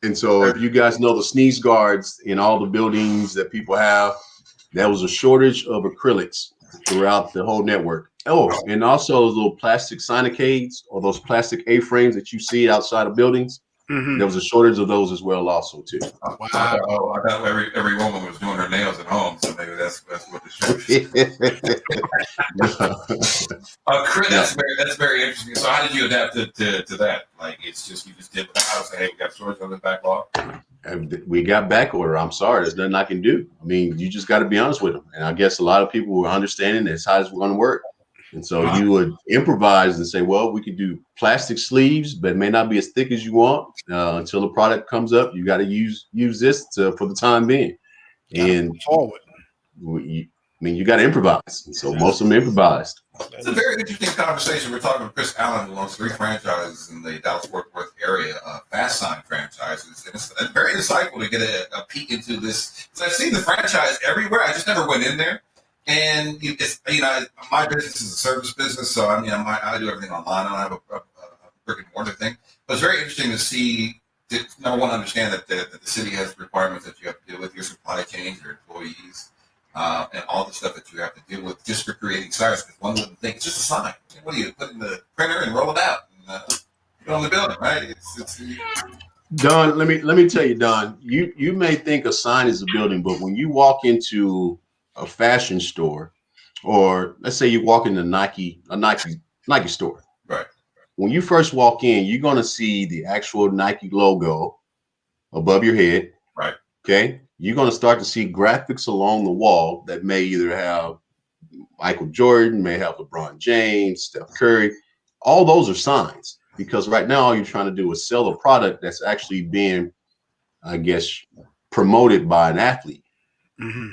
S3: And so if you guys know the sneeze guards in all the buildings that people have, there was a shortage of acrylics throughout the whole network. Oh, and also those little plastic Sinacades, or those plastic A-frames that you see outside of buildings. Mm-hmm. There was a shortage of those as well, also too.
S1: Wow! I thought every woman was doing her nails at home, so maybe that's what the shortage is. That's very interesting. So, how did you adapt to that? Like, it's just you just did the house. Hey, we got shortage on the backlog.
S3: And we got back order. I'm sorry, there's nothing I can do. I mean, you just got to be honest with them. And I guess a lot of people were understanding that's how it's going to work. And so you would improvise and say, well, we could do plastic sleeves, but it may not be as thick as you want until the product comes up. You got to use this for the time being. And forward. You got to improvise. And so most of them improvised.
S1: It's a very interesting conversation. We're talking with Chris Allen, who owns 3 franchises in the Dallas-Fort Worth area, fast sign franchises. And it's very insightful to get a peek into this. So I've seen the franchise everywhere. I just never went in there. And my business is a service business, so I do everything online. I don't have a brick and mortar thing. But it's very interesting to see. Number one, understand that the city has requirements that you have to deal with, your supply chains, your employees, and all the stuff that you have to deal with just for creating signs. Because one wouldn't think it's just a sign. What do you put in the printer and roll it out and put it on the building, right?
S3: Don, let me tell you, Don. You may think a sign is a building, but when you walk into a fashion store, or let's say you walk into a Nike store.
S1: Right.
S3: When you first walk in, you're going to see the actual Nike logo above your head.
S1: Right.
S3: Okay. You're going to start to see graphics along the wall that may either have Michael Jordan, may have LeBron James, Steph Curry. All those are signs, because right now all you're trying to do is sell a product that's actually being, I guess, promoted by an athlete. Mm-hmm.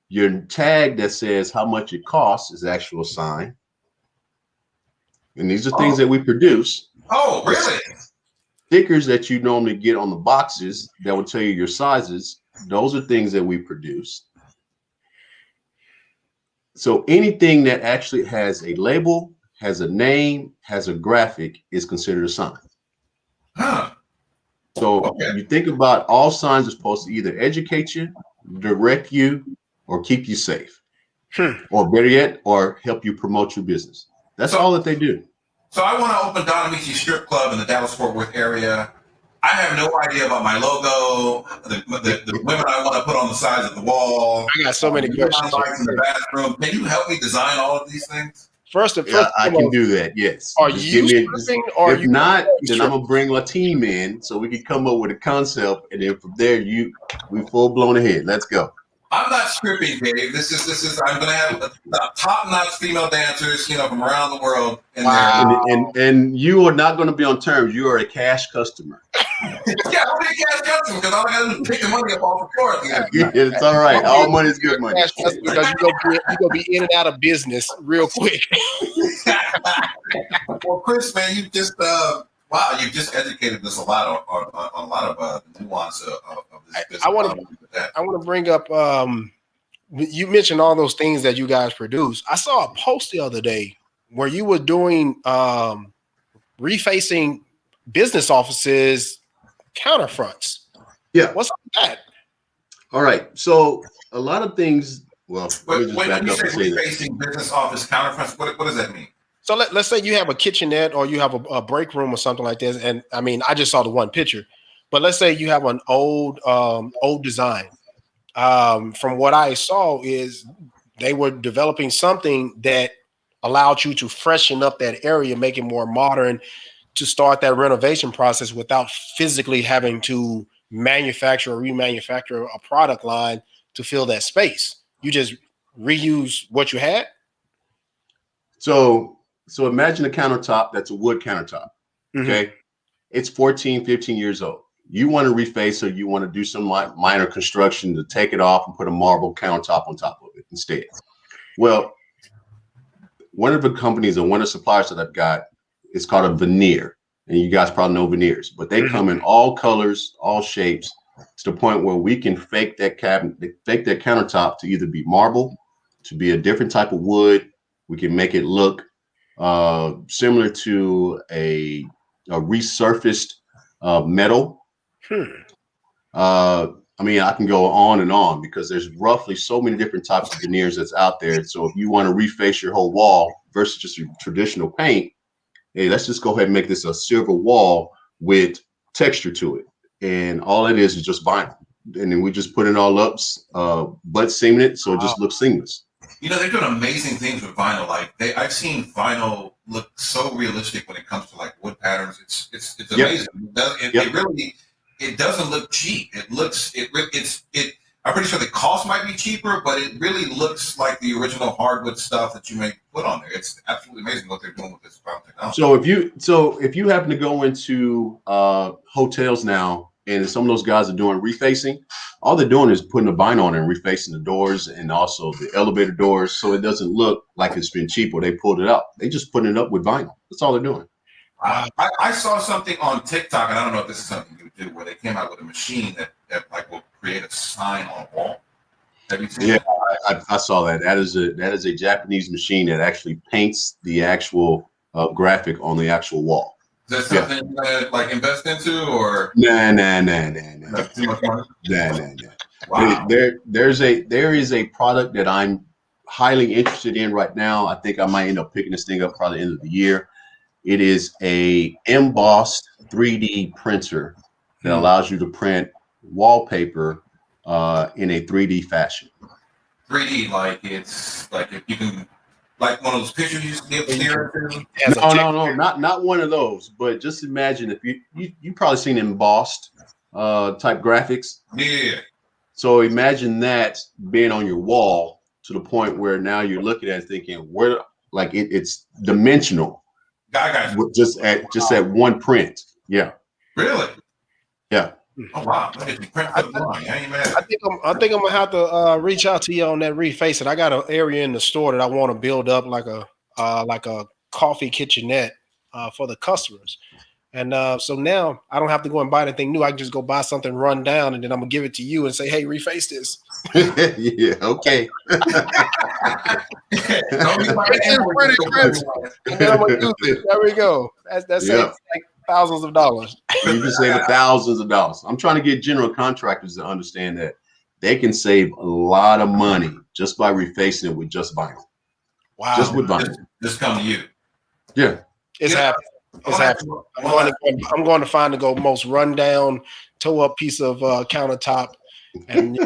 S3: Your tag that says how much it costs is actual sign. And these are things that we produce.
S1: Oh, really?
S3: Stickers that you normally get on the boxes that will tell you your sizes, those are things that we produce. So anything that actually has a label, has a name, has a graphic is considered a sign.
S1: Huh.
S3: So you think about all signs are supposed to either educate you, direct you, or keep you safe. Or better yet, or help you promote your business. That's all that they do.
S1: So I want to open Don Amici Strip Club in the Dallas-Fort Worth area. I have no idea about my logo, the women I want to put on the sides of the wall.
S2: I got so many questions.
S1: Lights in the bathroom. Can you help me design all of these things?
S2: First,
S3: I can do that. Yes.
S2: Are you stripping, or
S3: if not, then I'm gonna bring my team in so we can come up with a concept, and then from there, we full blown ahead. Let's go.
S1: I'm not stripping, Dave. This is. I'm gonna have top-notch female dancers, from around the world.
S3: And you are not going to be on terms. You are a cash customer.
S1: Yeah, I'll be a cash customer because all I got to do is pick the money up off the floor.
S3: It's all right. All money is good money.
S2: Because you're gonna be in and out of business real quick.
S1: Well, Chris, man, you just you've just educated us a lot on a lot of the nuance of this business.
S2: I want to bring up. You mentioned all those things that you guys produce. I saw a post the other day where you were doing refacing business offices counterfronts.
S3: Yeah.
S2: What's that?
S3: All right. So a lot of things. Well,
S1: when you say refacing business office counterfronts, what does that mean?
S2: So let's say you have a kitchenette or you have a break room or something like this. And I mean, I just saw the one picture, but let's say you have an old design. From what I saw is they were developing something that allowed you to freshen up that area, make it more modern, to start that renovation process without physically having to manufacture or remanufacture a product line to fill that space. You just reuse what you had.
S3: So imagine a countertop that's a wood countertop. Okay. Mm-hmm. It's 14, 15 years old. You want to reface, or you want to do some minor construction to take it off and put a marble countertop on top of it instead. Well, one of the companies and one of the suppliers that I've got is called a veneer. And you guys probably know veneers, but they come in all colors, all shapes, to the point where we can fake that countertop to either be marble, to be a different type of wood. We can make it look similar to a resurfaced metal. I mean, I can go on and on because there's roughly so many different types of veneers that's out there. So if you want to reface your whole wall versus just your traditional paint, hey, let's just go ahead and make this a silver wall with texture to it. And all it is just vinyl. And then we just put it all up, butt seaming it, so it just looks seamless.
S1: They're doing amazing things with vinyl. I've seen vinyl look so realistic when it comes to like wood patterns. It's amazing. It doesn't look cheap. I'm pretty sure the cost might be cheaper, but it really looks like the original hardwood stuff that you may put on there. It's absolutely amazing what they're doing with this technology.
S3: So if you happen to go into hotels now, and some of those guys are doing refacing, all they're doing is putting a vinyl on and refacing the doors and also the elevator doors, so it doesn't look like it's been cheap or they pulled it up. They just putting it up with vinyl. That's all they're doing.
S1: I saw something on TikTok, and I don't know if this is something you do, where they came out with a machine that like will create a sign on a wall. Have you seen that?
S3: I saw that. That is a Japanese machine that actually paints the actual graphic on the actual wall.
S1: Is that something you want to like invest into, or?
S3: Nah.
S1: That's too much money?
S3: Nah.
S1: Wow.
S3: There is a product that I'm highly interested in right now. I think I might end up picking this thing up probably the end of the year. It is a embossed 3D printer that allows you to print wallpaper in a 3D fashion.
S1: 3D, like it's like if you can, like one of those pictures you used to be able to stare at.
S3: No, not one of those. But just imagine if you probably seen embossed type graphics.
S1: Yeah.
S3: So imagine that being on your wall to the point where now you're looking at it thinking, where like it's dimensional.
S1: I got you.
S3: Just at one print. Yeah.
S1: Really?
S3: Yeah.
S1: Oh wow! I ain't mad.
S2: I think I'm gonna have to reach out to you on that refacing. I got an area in the store that I want to build up like a coffee kitchenette for the customers, and so now I don't have to go and buy anything new. I can just go buy something run down, and then I'm gonna give it to you and say, "Hey, reface this."
S3: Yeah. Okay.
S2: And then I'm gonna use it. There we go. That's it. Thousands of dollars.
S3: You can save thousands of dollars. I'm trying to get general contractors to understand that they can save a lot of money just by refacing it with just vinyl.
S2: Wow.
S3: Just with vinyl.
S1: Just come to you.
S3: Yeah.
S2: It's happening. It's happening. I'm going to find the most rundown, toe-up piece of countertop, and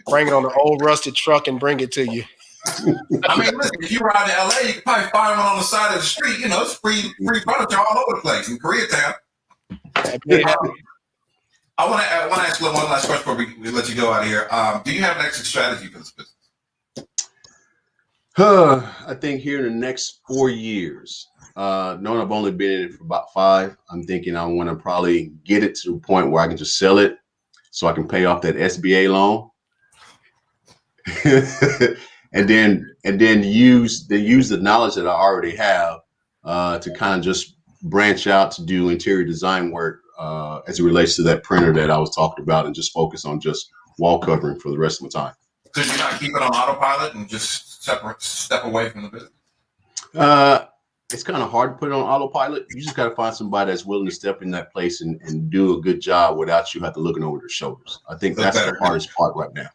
S2: bring it on an old rusted truck and bring it to you.
S1: I mean, listen, if you ride to LA, you can probably find one on the side of the street. You know, it's free furniture all over the place in Koreatown. I want to ask one last question before we let you go out of here. Do you have an exit strategy for this business?
S3: I think here in the next 4 years, knowing I've only been in it for about 5, I'm thinking I want to probably get it to the point where I can just sell it so I can pay off that SBA loan. and then use the knowledge that I already have to kind of just branch out to do interior design work as it relates to that printer that I was talking about, and just focus on just wall covering for the rest of my time.
S1: Could you not keep it on autopilot and just step away from the business?
S3: It's kind of hard to put it on autopilot. You just got to find somebody that's willing to step in that place and do a good job without you have to looking over their shoulders. I think that's the hardest part right now.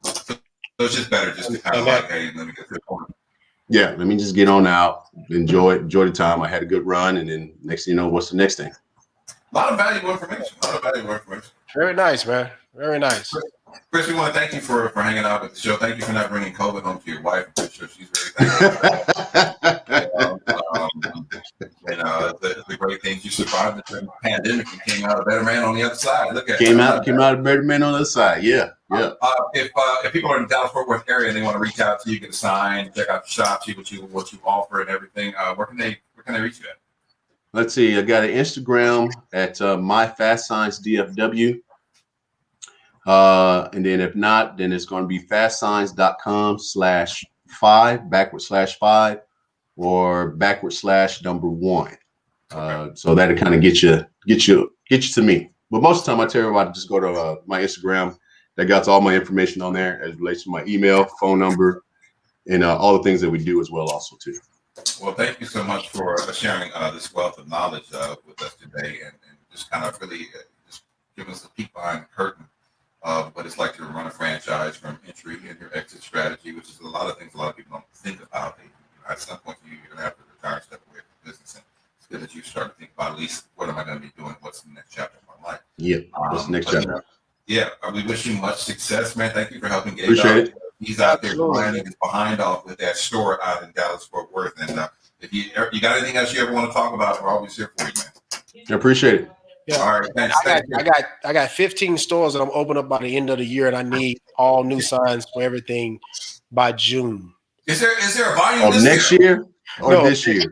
S1: So it's just better just to kind of like, hey, let me get to the corner.
S3: Yeah, let me just get on out, enjoy the time. I had a good run, and then next thing you know, what's the next thing?
S1: A lot of valuable information.
S2: Very nice, man. Very nice.
S1: Chris, we want to thank you for hanging out with the show. Thank you for not bringing COVID home to your wife. I'm sure she's very thankful. It's a great thing. You survived the pandemic and came out a better man on the other side. Look at
S3: came out a better man on the other side. Yeah.
S1: If people are in the Dallas-Fort Worth area and they want to reach out to you, get a sign, check out the shop, see what you offer and everything, where can they reach you at?
S3: Let's see. I got an Instagram at myfastsignsdfw. And then if not, then it's going to be fastsigns.com/5 or /1. So that'll kind of get you to me. But most of the time I tell everybody to just go to my Instagram. That got all my information on there as it relates to my email, phone number, and all the things that we do as well also too.
S1: Well, thank you so much for sharing this wealth of knowledge with us today, and just kind of really just giving us a peek behind the curtain of what it's like to run a franchise from entry and your exit strategy, which is a lot of things a lot of people don't think about. At some point, you're going to have to retire and step away from business, and it's good that you start to think about at least what am I going to be doing? What's the next chapter of my life?
S3: Yeah, what's the next chapter?
S1: Yeah, we wish you much success, man. Thank you for helping Gabe.
S3: Appreciate it.
S1: He's out there grinding his behind off with that store out in Dallas-Fort Worth. And if you got anything else you ever want to talk about, we're always here for you, man.
S3: I appreciate it.
S2: Yeah.
S1: All right, thanks.
S2: I got 15 stores that I'm opening up by the end of the year, and I need all new signs for everything by June.
S1: Is there a volume
S3: this next year or
S2: No.
S3: this year?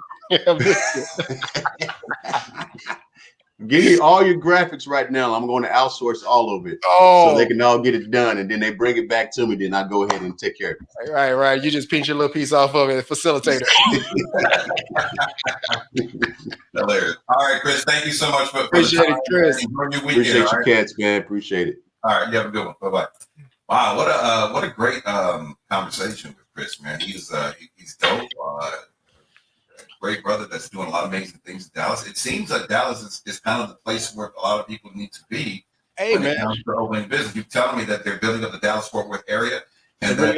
S3: Give me all your graphics right now. I'm going to outsource all of it so they can all get it done, and then they bring it back to me. Then I go ahead and take care of it.
S2: Right. You just pinch your little piece off of it, facilitator.
S1: Hilarious. All right, Chris. Thank you so much for
S2: Appreciate it, Chris.
S3: Appreciate your cats, man. Appreciate it.
S1: All right, you have a good one. Bye bye. Wow, what a great conversation with Chris, man. He's dope. Great brother that's doing a lot of amazing things in Dallas. It seems like Dallas is kind of the place where a lot of people need to be.
S2: Hey, man.
S1: For opening business. You're telling me that they're building up the Dallas-Fort Worth area, and that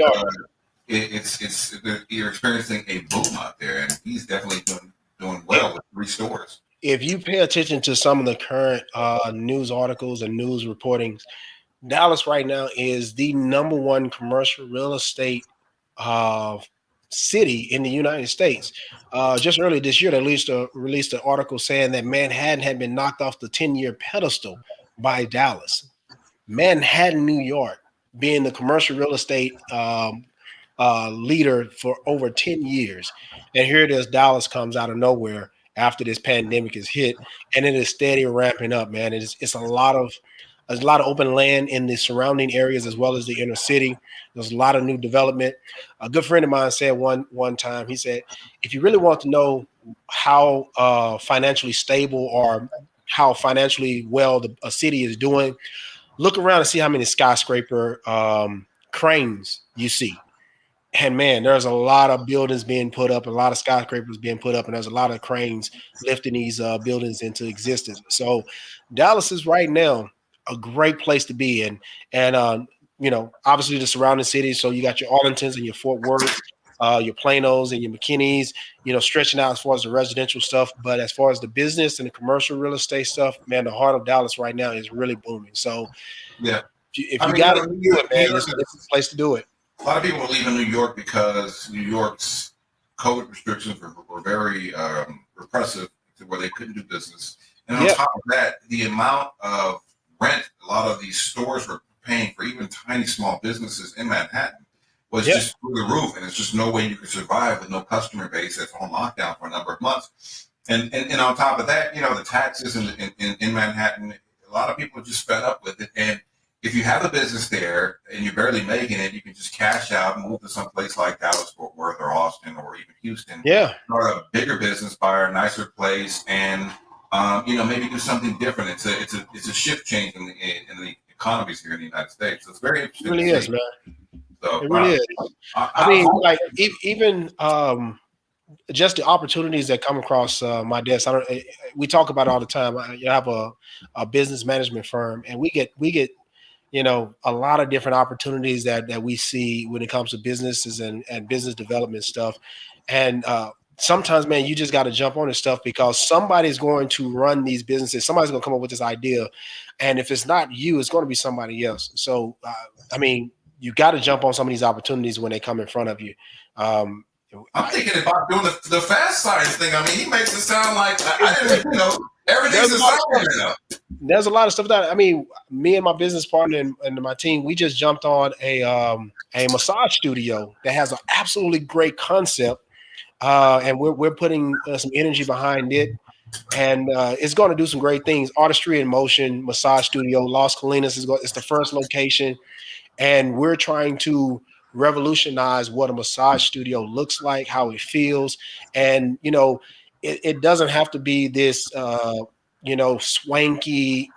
S1: you're experiencing a boom out there, and he's definitely doing well with 3 stores.
S2: If you pay attention to some of the current news articles and news reportings, Dallas right now is the #1 commercial real estate city in the United States. Just earlier this year, they released an article saying that Manhattan had been knocked off the 10-year pedestal by Dallas. Manhattan, New York, being the commercial real estate leader for over 10 years. And here it is, Dallas comes out of nowhere after this pandemic is hit, and it is steady ramping up, man. It's a lot of open land in the surrounding areas as well as the inner city. There's a lot of new development. A good friend of mine said one time, he said, if you really want to know how financially stable or how financially well a city is doing, look around and see how many skyscraper cranes you see. And man, there's a lot of buildings being put up, a lot of skyscrapers being put up, and there's a lot of cranes lifting these buildings into existence. So Dallas is right now a great place to be in. And obviously the surrounding cities. So you got your Arlingtons and your Fort Worth, your Planos and your McKinneys, stretching out as far as the residential stuff. But as far as the business and the commercial real estate stuff, man, the heart of Dallas right now is really booming. So
S1: Yeah.
S2: if you got to do it, man, this is the place to do it.
S1: A lot of people are leaving New York because New York's COVID restrictions were very repressive to where they couldn't do business. And on top of that, the amount of rent a lot of these stores were paying for even tiny small businesses in Manhattan was just through the roof. And it's just no way you could survive with no customer base that's on lockdown for a number of months. And on top of that, the taxes in Manhattan, a lot of people are just fed up with it. And if you have a business there and you're barely making it, you can just cash out and move to some place like Dallas, Fort Worth, or Austin, or even Houston.
S2: Yeah.
S1: Start a bigger business, buy a nicer place, and maybe do something different. It's a shift change in the economies here in the United States. So it's very interesting.
S2: It really is, man.
S1: So,
S2: it really is. I mean, like even just the opportunities that come across my desk. We talk about it all the time. I have a business management firm, and we get a lot of different opportunities that we see when it comes to businesses and business development stuff. And sometimes, man, you just got to jump on this stuff because somebody's going to run these businesses. Somebody's going to come up with this idea. And if it's not you, it's going to be somebody else. So, you got to jump on some of these opportunities when they come in front of you.
S1: I'm thinking about doing the fast science thing. I mean, he makes it sound like I didn't, everything's a
S2: There's a lot of stuff that me and my business partner and my team, we just jumped on a massage studio that has an absolutely great concept, and we're putting some energy behind it, and it's going to do some great things. Artistry in Motion Massage Studio, Las Colinas it's the first location, and we're trying to revolutionize what a massage studio looks like, how it feels, and it doesn't have to be this swanky,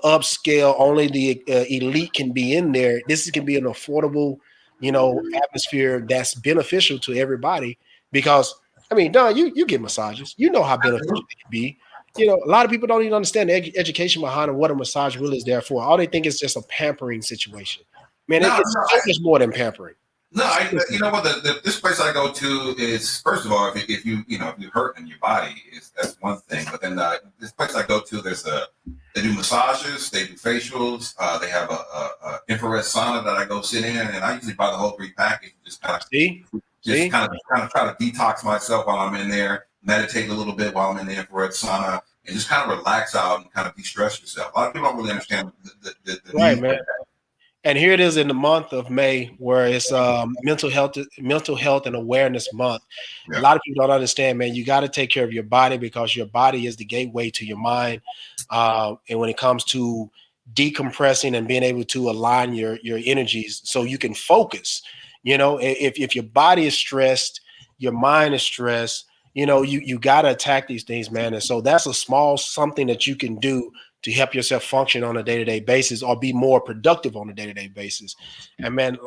S2: upscale. Only the elite can be in there. This can be an affordable, atmosphere that's beneficial to everybody. Because Don, you get massages. You know how beneficial it can be. A lot of people don't even understand the education behind what a massage really is there for. All they think is just a pampering situation. Man, it's so much more than pampering.
S1: No, you know what? This place I go to is, first of all, if you hurt in your body, that's one thing. But then this place I go to, they do massages, they do facials, they have a infrared sauna that I go sit in, and I usually buy the whole 3 package. Just kind of try to detox myself while I'm in there, meditate a little bit while I'm in the infrared sauna, and just kind of relax out and kind of de-stress yourself. A lot of people don't really understand the
S2: right, man. And here it is in the month of May, where it's mental health and awareness month. Yeah. A lot of people don't understand, man. You got to take care of your body because your body is the gateway to your mind. And when it comes to decompressing and being able to align your energies so you can focus, if your body is stressed, your mind is stressed, you got to attack these things, man. And so that's a small something that you can do to help yourself function on a day-to-day basis or be more productive on a day-to-day basis. And man,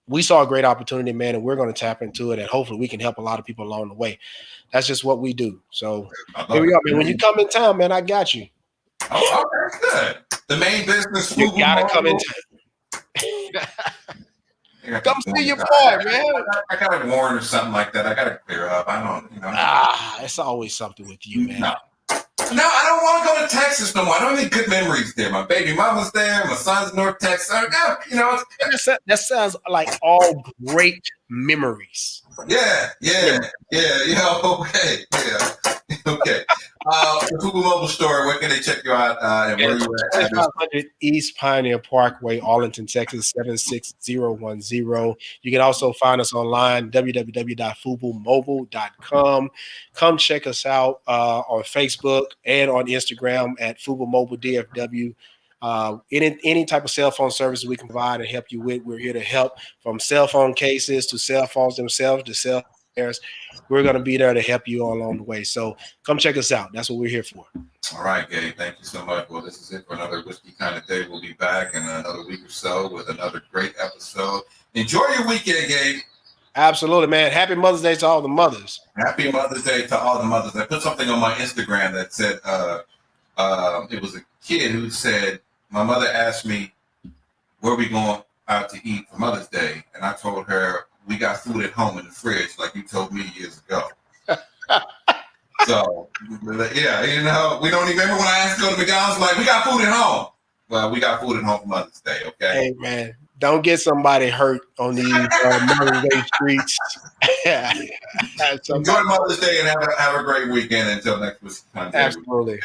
S2: we saw a great opportunity, man, and we're going to tap into it, and hopefully we can help a lot of people along the way. That's just what we do. So here we are, man. When you come in town, man, I got you.
S1: Oh, okay, good. The main business.
S2: You got to come in town. Come see your boy, man.
S1: I got a warrant or something like that. I got to clear up. I don't,
S2: it's always something with you, man.
S1: No, I don't want to go to Texas no more. I don't have any good memories there. My baby mama's there. My son's in North Texas.
S2: That sounds like all great memories.
S1: Yeah. Okay. The Fubu Mobile Store, where can they check you out? And where you at?
S2: 500 East Pioneer Parkway, Arlington, Texas, 76010. You can also find us online, www.fubumobile.com. Come check us out on Facebook and on Instagram at Fubu Mobile DFW. Any type of cell phone service we can provide and help you with, we're here to help, from cell phone cases to cell phones themselves to cell phones. We're going to be there to help you all along the way. So come check us out. That's what we're here for.
S1: All right, Gabe. Thank you so much. Well, this is it for another Whiskey Kind of Day. We'll be back in another week or so with another great episode. Enjoy your weekend, Gabe.
S2: Absolutely, man. Happy Mother's Day to all the mothers.
S1: Happy Mother's Day to all the mothers. I put something on my Instagram that said, it was a kid who said, my mother asked me, where we going out to eat for Mother's Day? And I told her, we got food at home in the fridge, like you told me years ago. So, yeah, you know, we don't even remember when I asked to go to McDonald's, like, we got food at home. Well, we got food at home for Mother's Day, okay?
S2: Hey, man, don't get somebody hurt on these Mother's Day streets.
S1: Enjoy Mother's Day and have a great weekend until next week.
S2: Absolutely.